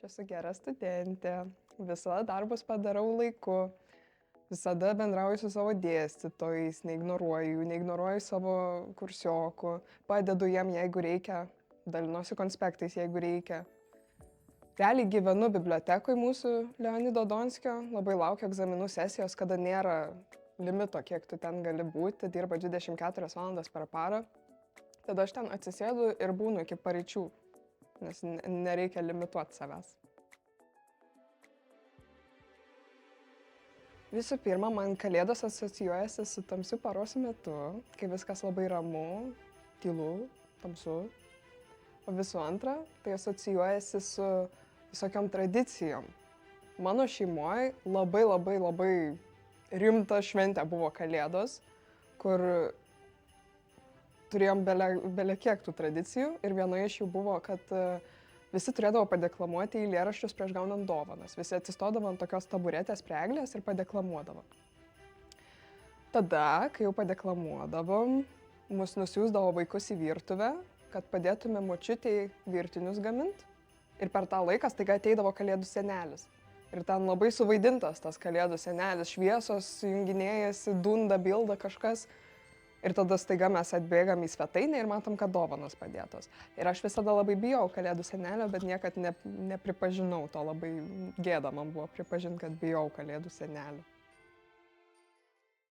Aš esu gera studentė, visada darbus padarau laiku, visada bendrauju su savo dėstytojais, neignoruoju savo kursiokų, padedu jiem, jeigu reikia, dalinuosi konspektais, jeigu reikia. Realiai gyvenu bibliotekoje mūsų Leonido Donskio, labai laukiu egzaminų sesijos, kada nėra limito, kiek tu ten gali būti, dirba 24 valandas per parą. Tada aš ten atsisėdu ir būnu iki paryčių, nes nereikia limituoti savęs. Visų pirma, man kalėdos asocijuojasi su tamsiu paros metu, kai viskas labai ramu, tylu, tamsu. O visų antra, tai asocijuojasi su visokiom tradicijom. Mano šeimoje labai rimta šventė buvo Kalėdos, kur turėjom bele kiek tų tradicijų ir vienoje iš jų buvo, kad visi turėdavo padeklamuoti eilėraščius prieš gaunant dovanas. Visi atsistodavo ant tokios taburetės prie eglės ir padeklamuodavo. Tada, kai jau padeklamuodavom, mus nusiųsdavo vaikus į virtuvę, kad padėtume močiutei virtinius gaminti. Ir per tą laiką staiga ateidavo Kalėdų senelis. Ir ten labai suvaidintas tas Kalėdų senelis, šviesos junginėjasi, dunda, bilda kažkas. Ir tada staiga mes atbėgam į svetainę ir matom, kad dovanos padėtos. Ir aš visada labai bijau Kalėdų senelio, bet niekad nepripažinau to, labai gėda man buvo pripažinti, kad bijau Kalėdų senelio.